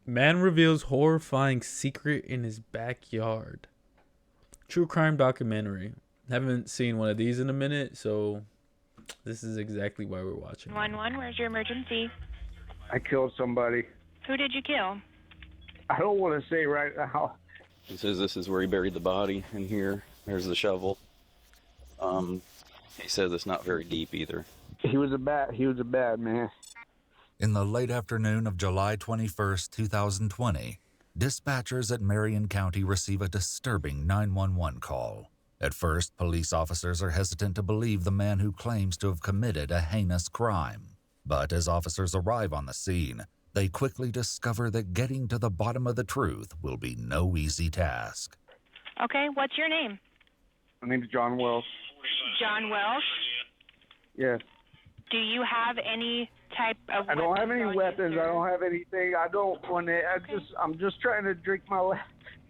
Man reveals horrifying secret in his backyard. True crime documentary. Haven't seen one of these in a minute, so this is exactly why we're watching. 1-1, where's your emergency? I killed somebody. Who did you kill? I don't want to say right now. He says this is where he buried the body in here. There's the shovel. He says it's not very deep either. He was a bad man. In the late afternoon of July 21st, 2020, dispatchers at Marion County receive a disturbing 911 call. At first, police officers are hesitant to believe the man who claims to have committed a heinous crime. But as officers arrive on the scene, they quickly discover that getting to the bottom of the truth will be no easy task. Okay, what's your name? My name's John Wells. John Welsh. Yes. Do you have any type of I don't have any weapons. I sir? don't have anything. I don't want to. I'm just trying to drink my.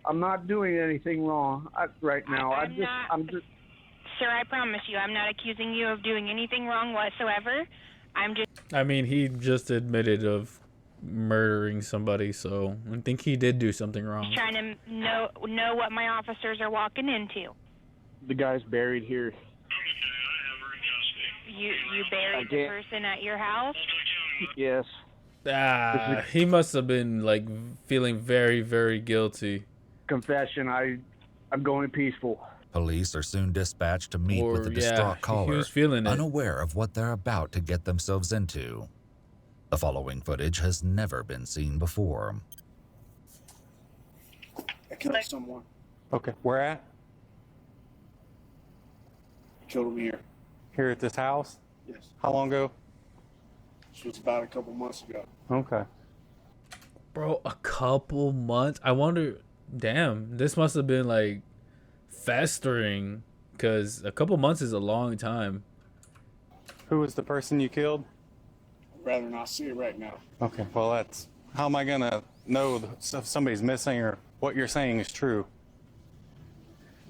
I'm not doing anything wrong right now. I'm just. Sir, I promise you, I'm not accusing you of doing anything wrong whatsoever. I'm just. I mean, he just admitted of murdering somebody, so I think he did do something wrong. Trying to know what my officers are walking into. The guy's buried here. You buried the person at your house? Yes. He must have been like feeling very, very guilty. Confession. I'm going peaceful. Police are soon dispatched to meet with the He distraught caller, was feeling it. unaware of what they're about to get themselves into. The following footage has never been seen before. I killed someone. Okay, where at? I killed him here. Here at this house? Yes. How long ago? This was about a couple months ago. Okay. Bro, a couple months? I wonder, damn, this must have been like festering, because a couple months is a long time. Who was the person you killed? I'd rather not see it right now. Okay, well that's, how am I gonna know if somebody's missing or what you're saying is true?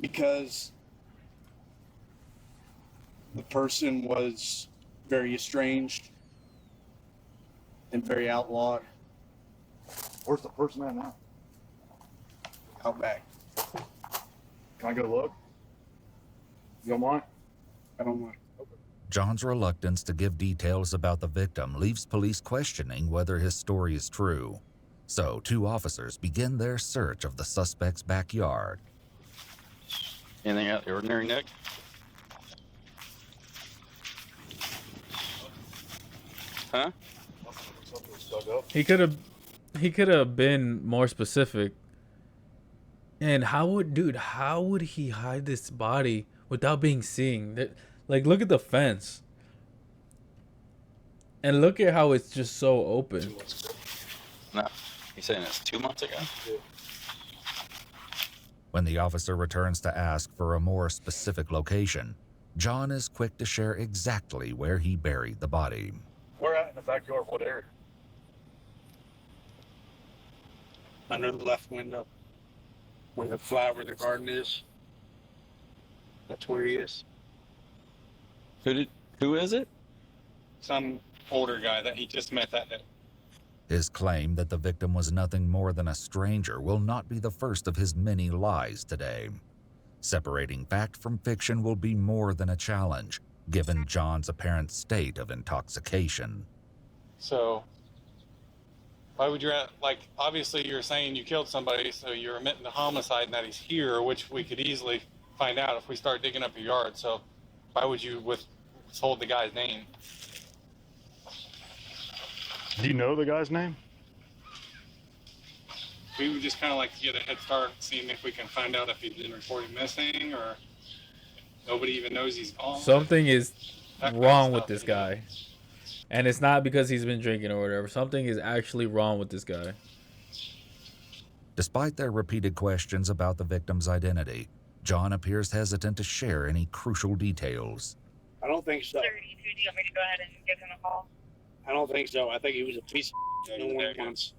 Because the person was very estranged and very outlawed. Where's the person at now? Out back. Can I go look? You don't mind? I don't mind. John's reluctance to give details about the victim leaves police questioning whether his story is true. So, two officers begin their search of the suspect's backyard. Anything out of the ordinary, Nick? Huh? He could have been more specific. And how would he hide this body without being seen? Like, look at the fence. And look at how it's just so open. No. He's saying it's 2 months ago? When the officer returns to ask for a more specific location, John is quick to share exactly where he buried the body. Where at in the backyard? What area? Under the left window. Where the flower, the garden is. That's where he is. Who is it? Some older guy that he just met that day. His claim that the victim was nothing more than a stranger will not be the first of his many lies today. Separating fact from fiction will be more than a challenge, given John's apparent state of intoxication. So, why would you, obviously you're saying you killed somebody, so you're admitting the homicide and that he's here, which we could easily find out if we start digging up your yard. So, why would you withhold the guy's name? Do you know the guy's name? We would just kind of like to get a head start, seeing if we can find out if he's been reported missing or nobody even knows he's gone. Something is That kind of wrong with stuff, this you know? guy. And it's not because he's been drinking or whatever. Something is actually wrong with this guy. Despite their repeated questions about the victim's identity, John appears hesitant to share any crucial details. I don't think so. Sir, do you want me to go ahead and give him a call? I don't think so. I think he was a piece of no one wants.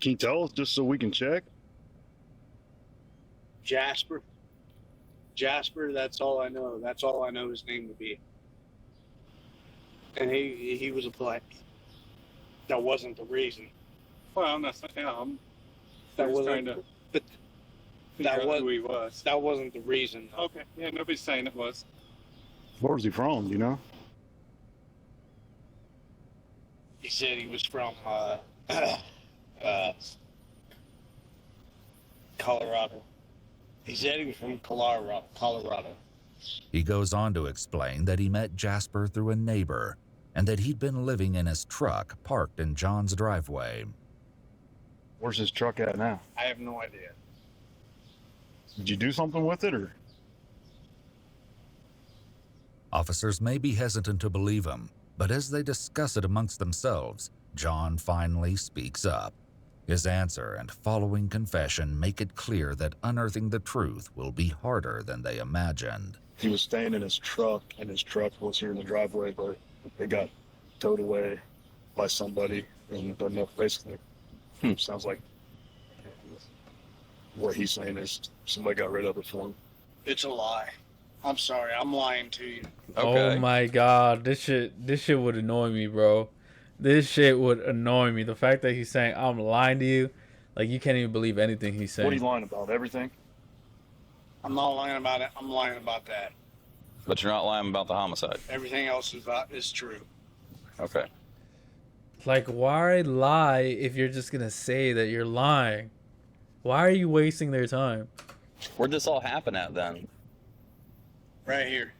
Can you tell us just so we can check? Jasper. Jasper, that's all I know. That's all I know his name would be. And he was a black. That wasn't the reason. Well, I'm not saying, I'm That just trying wasn't. to But figure that out was who he was. that wasn't the reason. Okay, yeah, nobody's saying it was. Where was he from? Do you know? He said he was from Colorado. He said he was from Colorado. He goes on to explain that he met Jasper through a neighbor and that he'd been living in his truck parked in John's driveway. Where's his truck at now? I have no idea. Did you do something with it, or? Officers may be hesitant to believe him, but as they discuss it amongst themselves, John finally speaks up. His answer and following confession make it clear that unearthing the truth will be harder than they imagined. He was staying in his truck, and his truck was here in the driveway, but it got towed away by somebody. And basically, sounds like what he's saying is somebody got rid of it for him. It's a lie. I'm sorry. I'm lying to you. Okay. Oh my god, this shit would annoy me, bro. This shit would annoy me. The fact that he's saying I'm lying to you, like you can't even believe anything he's saying. What are you lying about? Everything? I'm not lying about it. I'm lying about that. But you're not lying about the homicide. Everything else is true. Okay. Like, why lie if you're just gonna say that you're lying? Why are you wasting their time? Where'd this all happen at then? Right here.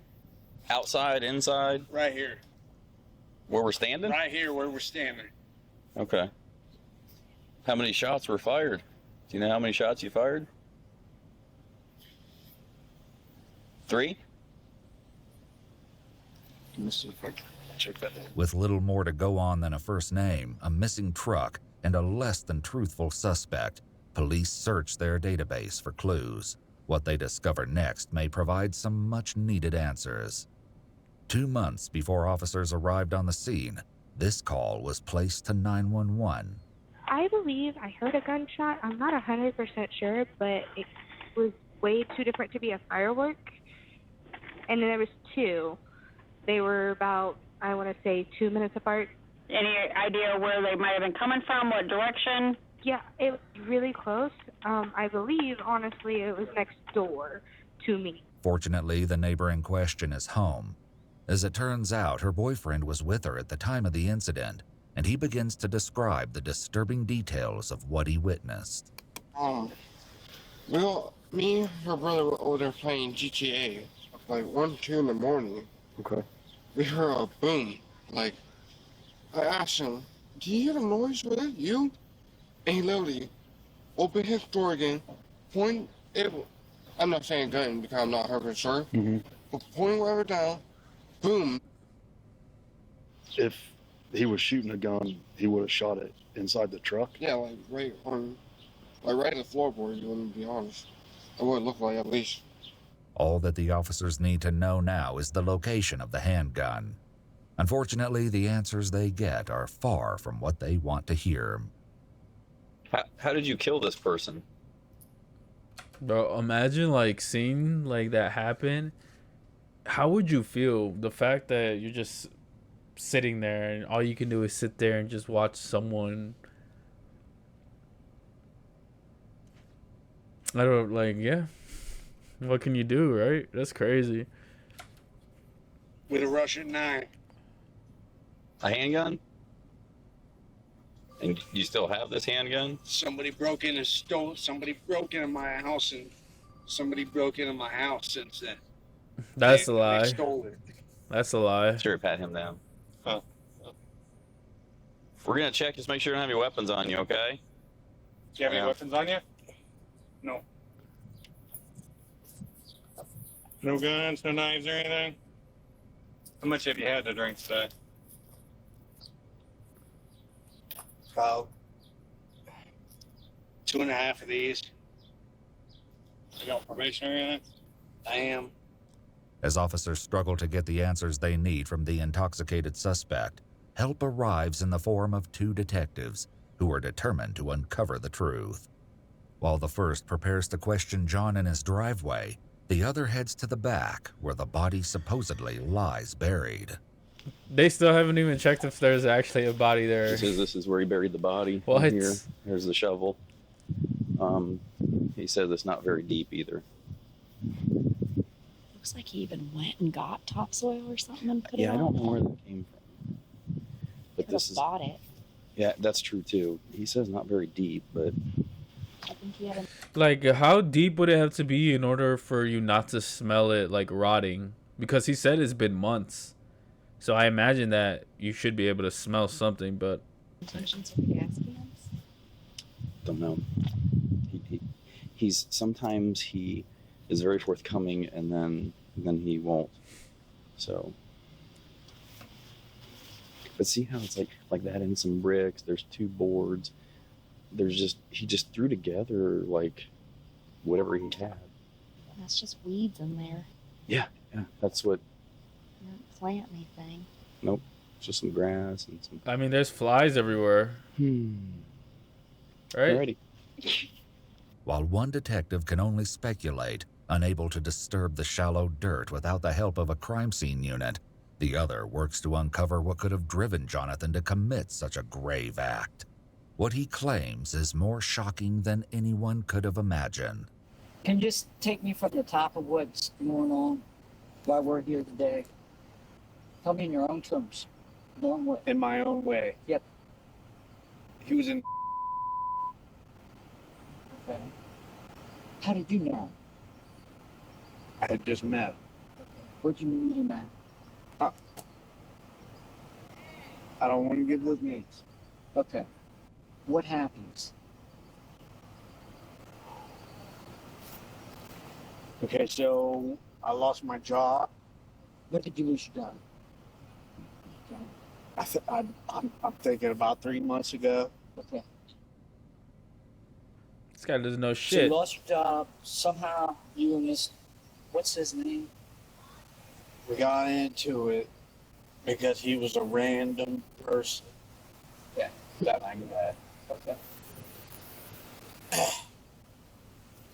Outside, inside, Right here. where we're standing? Right here where we're standing. Okay. How many shots were fired? Do you know how many shots you fired? 3? Let me see if I can check that. With little more to go on than a first name, a missing truck, and a less than truthful suspect, police search their database for clues. What they discover next may provide some much-needed answers. 2 months before officers arrived on the scene, this call was placed to 911. I believe I heard a gunshot. I'm not 100% sure, but it was way too different to be a firework. And then there was 2. They were about, I want to say, 2 minutes apart. Any idea where they might have been coming from? What direction? Yeah, it was really close. I believe, honestly, it was next door to me. Fortunately, the neighbor in question is home. As it turns out, her boyfriend was with her at the time of the incident, and he begins to describe the disturbing details of what he witnessed. Well, me and her brother were over there playing GTA, like 1, 2 in the morning. Okay. We heard a boom. Like, I asked him, "Do you hear the noise? Was that you?" And he literally opened his door again, point it. I'm not saying gun because I'm not 100% sure, but pointing whatever down, boom. If he was shooting a gun, he would have shot it inside the truck. Yeah, like right on, like right at the floorboard. You want to be honest, it would look like at least. All that the officers need to know now is the location of the handgun. Unfortunately, the answers they get are far from what they want to hear. How did you kill this person? Bro, imagine like seeing like that happen. How would you feel? The fact that you're just sitting there and all you can do is sit there and just watch someone. I don't like, yeah. What can you do, right? That's crazy. With a Russian knife. A handgun? And you still have this handgun? Somebody broke in and stole. Somebody broke into my house, and somebody broke into my house since then. That's a They lie. stole it. That's a lie. Sure, pat him down. Huh. We're gonna check, just make sure you don't have any weapons on you, okay? Do you have any Yeah. weapons on you? No. No guns, no knives or anything? How much have you had to drink today? About 2.5 of these. You got probation or anything? I am. As officers struggle to get the answers they need from the intoxicated suspect, help arrives in the form of 2 detectives who are determined to uncover the truth. While the first prepares to question John in his driveway, the other heads to the back where the body supposedly lies buried. They still haven't even checked if there's actually a body there. He says this is where he buried the body. What? Here, here's the shovel. He says it's not very deep either. Looks like he even went and got topsoil or something and put it Yeah, on. I don't know where that came from. But Could this have is. bought it. Yeah, that's true too. He says not very deep, but I think he had a... Like, how deep would it have to be in order for you not to smell it like rotting? Because he said it's been months. So I imagine that you should be able to smell something, but intentions with gas cans. don't know. He's sometimes he is very forthcoming, and then he won't. So, but see how it's like that in some bricks. There's 2 boards. He just threw together like whatever he had. That's just weeds in there. Yeah, that's what. You didn't plant anything. Nope, just some grass and some. I mean, there's flies everywhere. Right? Alrighty. While one detective can only speculate, unable to disturb the shallow dirt without the help of a crime scene unit, the other works to uncover what could have driven Jonathan to commit such a grave act. What he claims is more shocking than anyone could have imagined. Can you just take me from the top of what's going on, why we're here today? Tell me in your own terms. Your own way. In my own way. Yep. He was in. Okay. How did you know? I had just met. Where'd you meet him at? I don't want to give those names. Okay. What happens? Okay, so I lost my job. When did you lose your job? I'm thinking about 3 months ago. Okay. This guy doesn't know So shit. you lost your job. Somehow you and this, what's his name? We got into it because he was a random person. Yeah. That I met. Okay.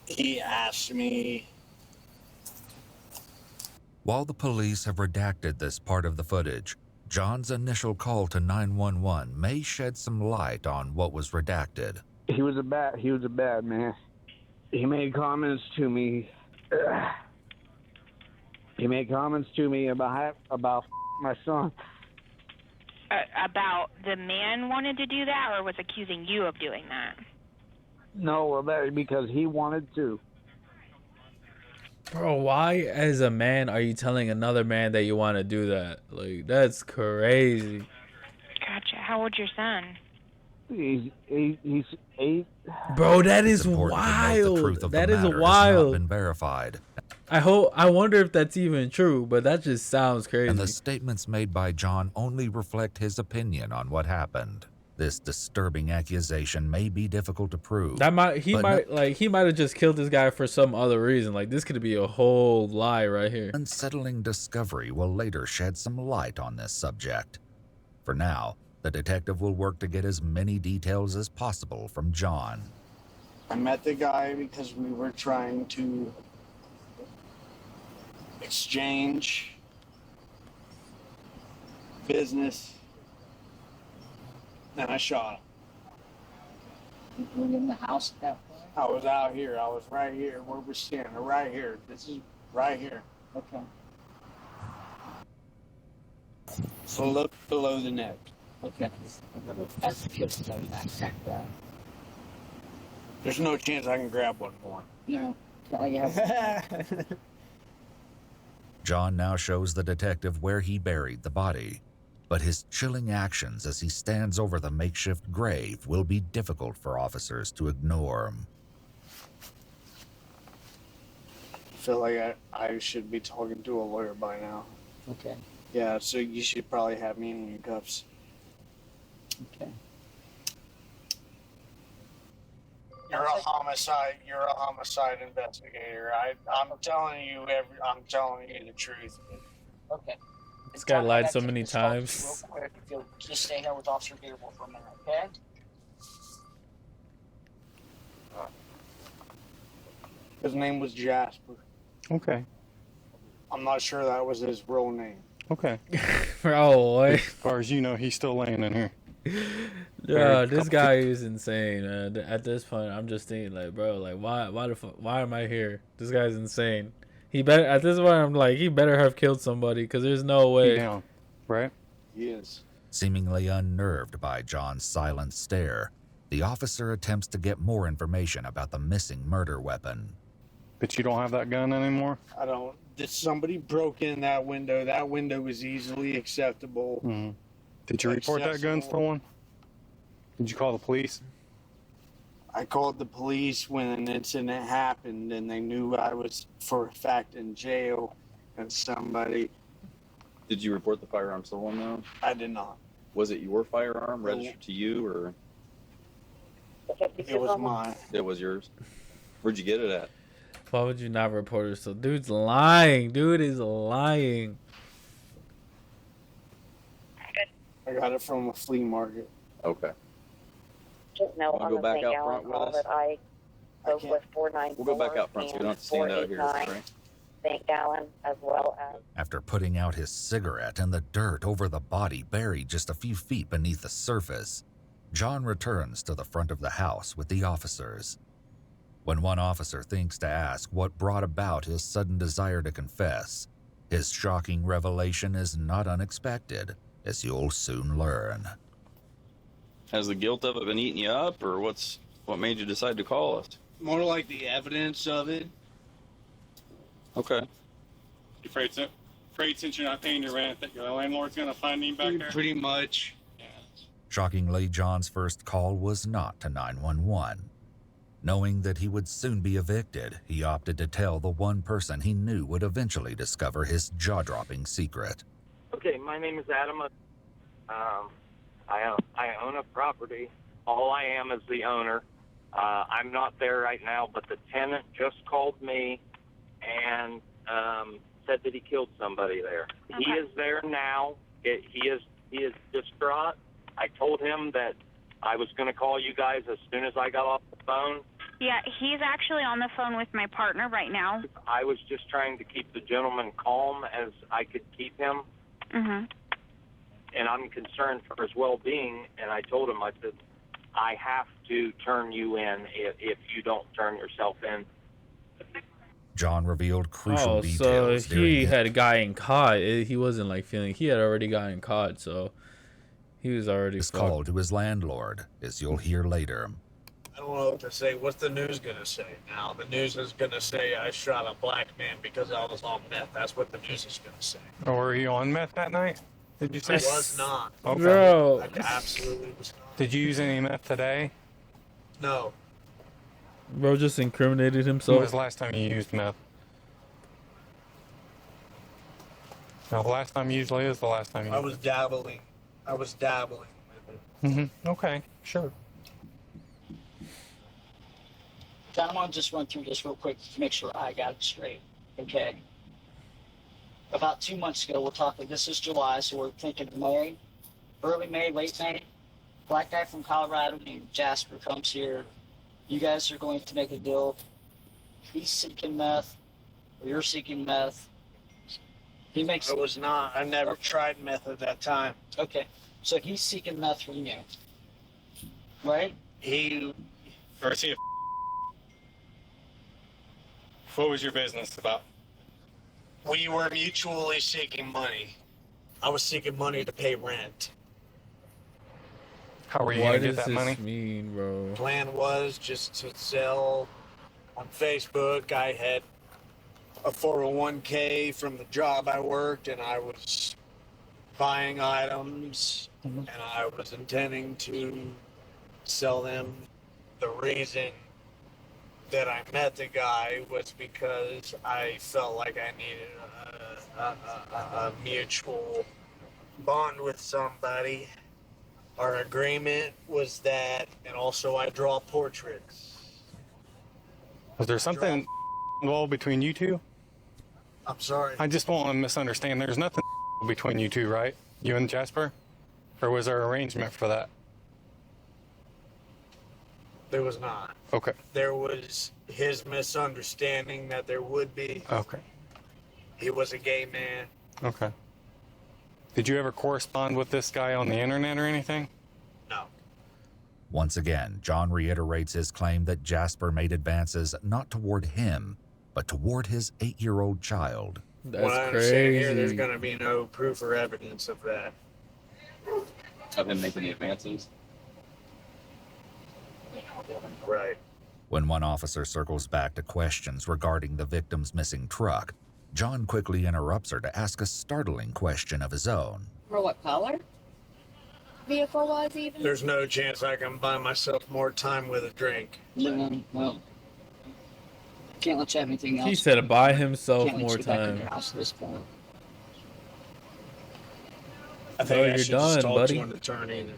He asked me. While the police have redacted this part of the footage, John's initial call to 911 may shed some light on what was redacted. He was a bad man. He made comments to me. He made comments to me about my son. About the man wanted to do that, or was accusing you of doing that? No, well, that because he wanted to. Bro, why as a man are you telling another man that you want to do that? Like, that's crazy. Gotcha. How old's your son? He's 8. Bro, that is It's important to note the truth wild. of That the is matter has not wild. been verified, I wonder if that's even true, but that just sounds crazy. and the statements made by John only reflect his opinion on what happened. This disturbing accusation may be difficult to prove. He might have just killed this guy for some other reason. Like, this could be a whole lie right here. Unsettling discovery will later shed some light on this subject. For now, the detective will work to get as many details as possible from John. I met the guy because we were trying to exchange business. And I shot him. You were in the house at that point? I was out here. I was right here where we're standing. Right here. This is right here. Okay. So look below the neck. Okay. That's the kid's back. There's no chance I can grab one more. No. Yeah. John now shows the detective where he buried the body, but his chilling actions as he stands over the makeshift grave will be difficult for officers to ignore. I feel like I should be talking to a lawyer by now. Okay. Yeah, so you should probably have me in your cuffs. Okay. You're a homicide investigator. I'm telling you the truth. Okay. This guy lied so many times. Real quick, if you'll just stay here with Officer Gable for a minute, okay? His name was Jasper. Okay. I'm not sure that was his real name. Okay. Bro, what? As far as you know, he's still laying in here. Yeah, this guy is insane, man. At this point, I'm just thinking, like, bro, like, why am I here? This guy's insane. He better at this point. I'm like, he better have killed somebody, because there's no way. Down, right? He is. Seemingly unnerved by John's silent stare, the officer attempts to get more information about the missing murder weapon. But you don't have that gun anymore? I don't. Somebody broke in that window. That window was easily acceptable. Mm-hmm. Did you report that gun stolen? Did you call the police? I called the police when an incident happened, and they knew I was, for a fact, in jail. And somebody... Did you report the firearm stolen, though? I did not. Was it your firearm, registered to you, or...? It was mine. It was yours? Where'd you get it at? Why would you not report it? So, dude's lying. Dude is lying. I got it from a flea market. Okay. Just know Wanna on go the back St. out Gallen front with call us? that I spoke with 494 We'll go back out front so we don't have to stand out here. 489 St. Gallen, as well as... After putting out his cigarette in the dirt over the body buried just a few feet beneath the surface, John returns to the front of the house with the officers. When one officer thinks to ask what brought about his sudden desire to confess, his shocking revelation is not unexpected, as you'll soon learn. Has the guilt of it been eating you up, or what made you decide to call us? More like the evidence of it. Okay. You afraid since you're not paying your rent that your landlord's going to find him back there? Pretty much. Yeah. Shockingly, John's first call was not to 911. Knowing that he would soon be evicted, he opted to tell the one person he knew would eventually discover his jaw-dropping secret. Okay, my name is Adam. I own a property. All I am is the owner. I'm not there right now, but the tenant just called me and said that he killed somebody there. Okay. He is there now. He is distraught. I told him that I was going to call you guys as soon as I got off the phone. Yeah, he's actually on the phone with my partner right now. I was just trying to keep the gentleman calm as I could keep him. Mm-hmm. And I'm concerned for his well-being, and I told him, I said, I have to turn you in if you don't turn yourself in. John revealed crucial Oh, details. so he had gotten caught. He wasn't like feeling. He had already gotten caught, so he was already. His call to his landlord, as you'll hear later. I don't know what to say. What's the news going to say now? The news is going to say I shot a black man because I was on meth. That's what the news is going to say. Or were you on meth that night? Did you say? I was not. Okay. Bro. I absolutely was not. Did you use any meth today? No. Bro just incriminated When himself. was the last time you used meth? No, the last time usually is the last time you I was dabbling. with it. Mm-hmm. Okay, sure. John, I want to just run through this real quick to make sure I got it straight. Okay. About 2 months ago, we're talking, this is July, so we're thinking May, early May, late May. Black guy from Colorado named Jasper comes here. You guys are going to make a deal. He's seeking meth, or you're seeking meth. He makes. I was not. I never tried meth at that time. Okay. So he's seeking meth from you. Right? Or is he What was your business about? We were mutually seeking money. I was seeking money to pay rent. How were you What going to does get that this money? mean, bro? Plan was just to sell on Facebook. I had a 401k from the job I worked, and I was buying items, and I was intending to sell them. The reason that I met the guy was because I felt like I needed a mutual bond with somebody. Our agreement was that, and also I draw portraits. Was there something involved between you two? I'm sorry. I just don't want to misunderstand. There's nothing between you two, right? You and Jasper? Or was there arrangement for that? There was not. Okay. There was his misunderstanding that there would be. Okay. He was a gay man. Okay. Did you ever correspond with this guy on the internet or anything? No. Once again, John reiterates his claim that Jasper made advances not toward him, but toward his 8-year-old child. That's what I understand here, there's crazy. going to be no proof or evidence of that. Of him making the advances. Right. When one officer circles back to questions regarding the victim's missing truck, John quickly interrupts her to ask a startling question of his own. For what color? Vehicle was even? There's no chance I can buy myself more time with a drink. No, well, can't let you have anything else. He said buy himself Can't let more you back in time. your house at this point. I think I you're should just done, talk buddy. to an attorney.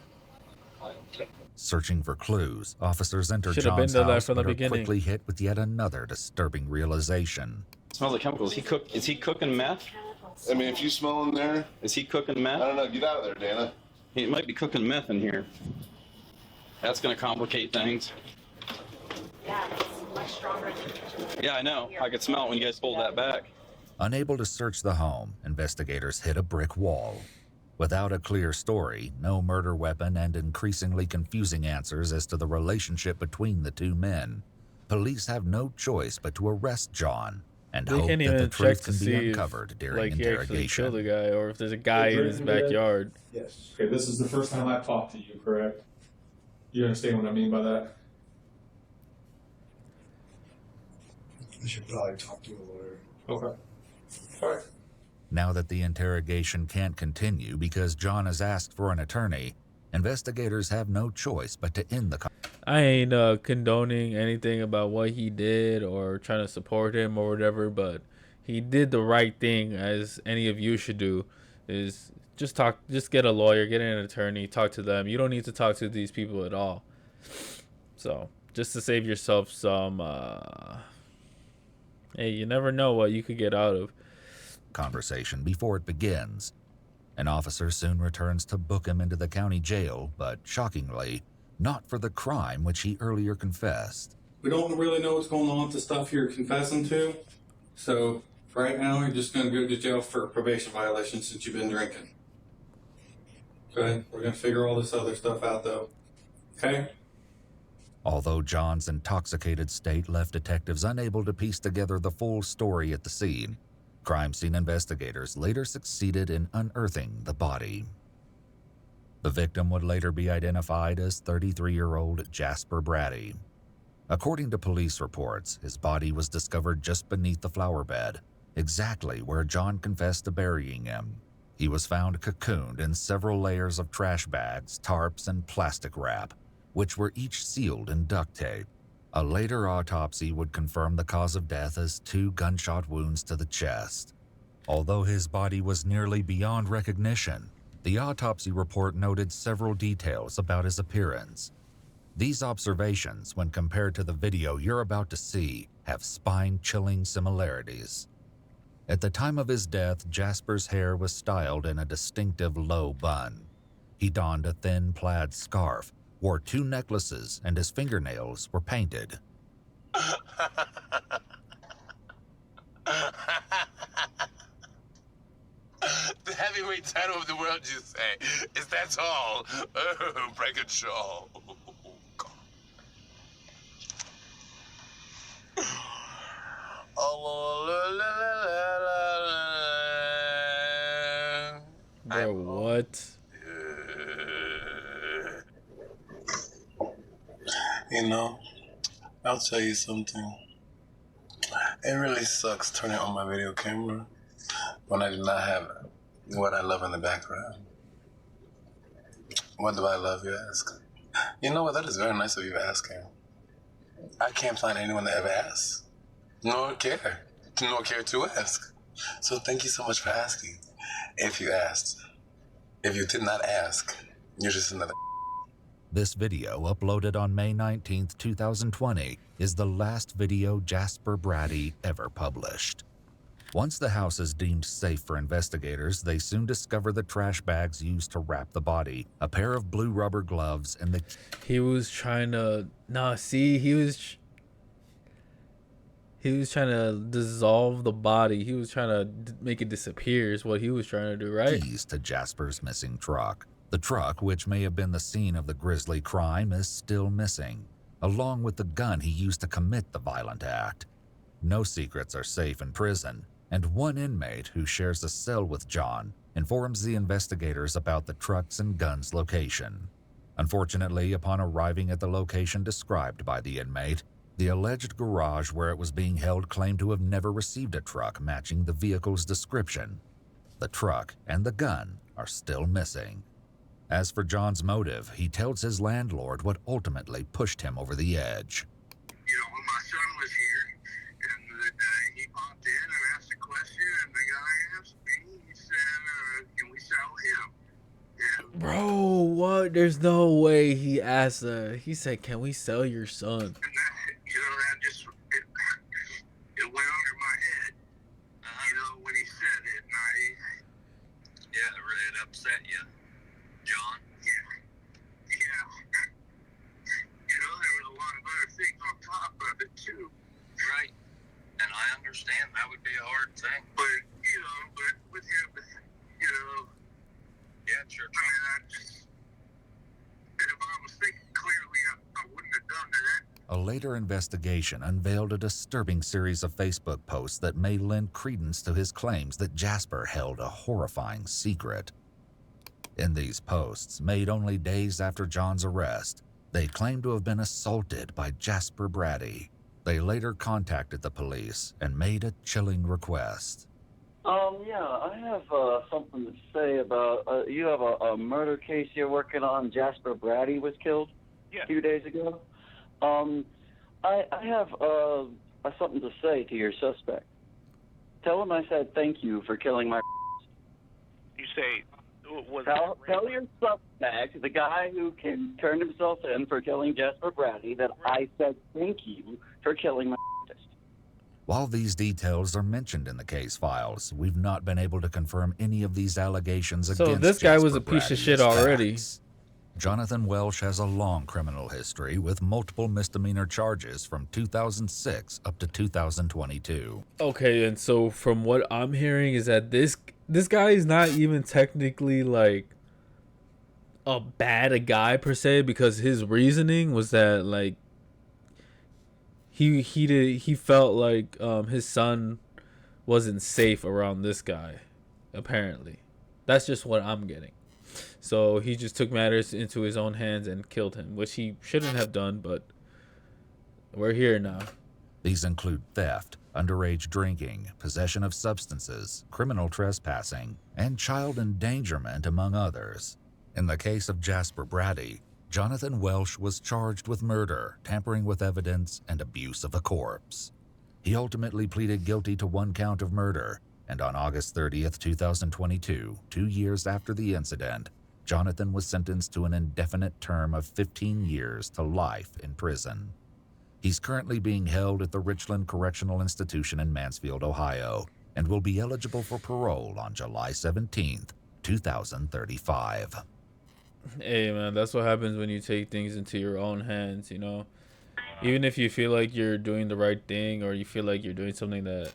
Searching for clues, officers enter Should've been John's to that house from the but are beginning. quickly hit with yet another disturbing realization. Smell the chemicals. Is he cooking meth? I mean, if you smell in there, Is he cooking meth? I don't know. Get out of there, Dana. He might be cooking meth in here. That's going to complicate things. Yeah, it's much stronger. Yeah, I know. I could smell it when you guys pulled that back. Unable to search the home, investigators hit a brick wall. Without a clear story, no murder weapon, and increasingly confusing answers as to the relationship between the two men, police have no choice but to arrest John and They hope can't that the even check truth to can be see if, uncovered during like, he actually interrogation. killed a guy, or if there's a guy in his backyard. Yes. Okay, this is the first time I've talked to you, correct? You understand what I mean by that? I should probably talk to a lawyer. Okay. All right. Now that the interrogation can't continue because John has asked for an attorney, investigators have no choice but to end the I ain't condoning anything about what he did or trying to support him or whatever, but he did the right thing, as any of you should do, is just get a lawyer, get an attorney, talk to them. You don't need to talk to these people at all. So just to save yourself some, hey, you never know what you could get out of conversation before it begins. An officer soon returns to book him into the county jail, but shockingly, not for the crime which he earlier confessed. We don't really know what's going on with the stuff you're confessing to. So, for right now, you're just going to go to jail for a probation violation since you've been drinking. Okay? We're going to figure all this other stuff out, though. Okay? Although John's intoxicated state left detectives unable to piece together the full story at the scene, crime scene investigators later succeeded in unearthing the body. The victim would later be identified as 33-year-old Jasper Brady. According to police reports, his body was discovered just beneath the flower bed, exactly where John confessed to burying him. He was found cocooned in several layers of trash bags, tarps, and plastic wrap, which were each sealed in duct tape. A later autopsy would confirm the cause of death as 2 gunshot wounds to the chest. Although his body was nearly beyond recognition, the autopsy report noted several details about his appearance. These observations, when compared to the video you're about to see, have spine-chilling similarities. At the time of his death, Jasper's hair was styled in a distinctive low bun. He donned a thin plaid scarf, wore 2 necklaces, and his fingernails were painted. The heavyweight title of the world, you say? Is that all? Oh, break it, show. Bro, what? You know, I'll tell you something. It really sucks turning on my video camera when I do not have what I love in the background. What do I love, you ask? You know what? That is very nice of you asking. I can't find anyone that ever asks, nor care to ask. So thank you so much for asking. If you asked. If you did not ask, you're just another. This video, uploaded on May 19, 2020, is the last video Jasper Brady ever published. Once the house is deemed safe for investigators, they soon discover the trash bags used to wrap the body, a pair of blue rubber gloves, and the... He was trying to... Nah, see, he He was trying to dissolve the body. He was trying to make it disappear is what he was trying to do, right? Keys to Jasper's missing truck. The truck, which may have been the scene of the grisly crime, is still missing, along with the gun he used to commit the violent act. No secrets are safe in prison, and one inmate who shares a cell with John informs the investigators about the truck's and gun's location. Unfortunately, upon arriving at the location described by the inmate, the alleged garage where it was being held claimed to have never received a truck matching the vehicle's description. The truck and the gun are still missing. As for John's motive, he tells his landlord what ultimately pushed him over the edge. You know, when my son was here, and he popped in and asked a question, and the guy asked me, he said, can we sell him? And Bro, what? There's no way he asked he said, can we sell your son? that, you know, that just, it went under my head, you know, when he said it, and yeah, it upset you, John? Yeah. You know, there was a lot of other things on top of it, too. Right. And I understand that would be a hard thing. But, you know, but with him, you know. Yeah, sure. I mean, if I was thinking clearly, I wouldn't have done that. A later investigation unveiled a disturbing series of Facebook posts that may lend credence to his claims that Jasper held a horrifying secret. In these posts, made only days after John's arrest, they claimed to have been assaulted by Jasper Brady. They later contacted the police and made a chilling request. Yeah, I have something to say about, you have a murder case you're working on. Jasper Brady was killed a few days ago. I have something to say to your suspect. Tell him I said thank you for killing my... You say... Tell your suspect, the guy who turned himself in for killing Jasper Brady, that I said thank you for killing my... While these details are mentioned in the case files, we've not been able to confirm any of these allegations against So this guy was Jasper a piece of Brady shit as already. facts. Jonathan Welsh has a long criminal history with multiple misdemeanor charges from 2006 up to 2022. Okay, and so from what I'm hearing is that this guy is not even technically like a bad guy per se, because his reasoning was that like he felt like his son wasn't safe around this guy, apparently. That's just what I'm getting. So he just took matters into his own hands and killed him, which he shouldn't have done, but we're here now. These include theft, underage drinking, possession of substances, criminal trespassing, and child endangerment, among others. In the case of Jasper Brady, Jonathan Welsh was charged with murder, tampering with evidence, and abuse of a corpse. He ultimately pleaded guilty to one count of murder, and on August 30th, 2022, 2 years after the incident, Jonathan was sentenced to an indefinite term of 15 years to life in prison. He's currently being held at the Richland Correctional Institution in Mansfield, Ohio, and will be eligible for parole on July 17th, 2035. Hey man, that's what happens when you take things into your own hands, you know. Even if you feel like you're doing the right thing, or you feel like you're doing something that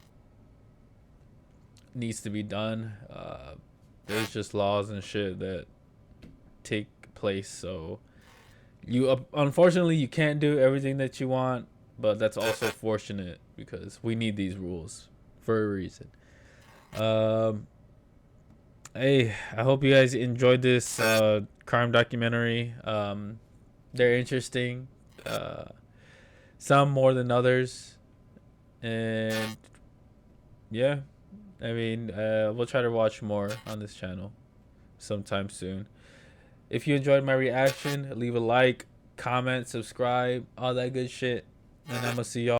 needs to be done, there's just laws and shit that take place. So you unfortunately you can't do everything that you want, but that's also fortunate because we need these rules for a reason. Hey, I hope you guys enjoyed this crime documentary. They're interesting, some more than others, and yeah, I mean, we'll try to watch more on this channel sometime soon. If you enjoyed my reaction, leave a like, comment, subscribe, all that good shit, and I'm gonna see y'all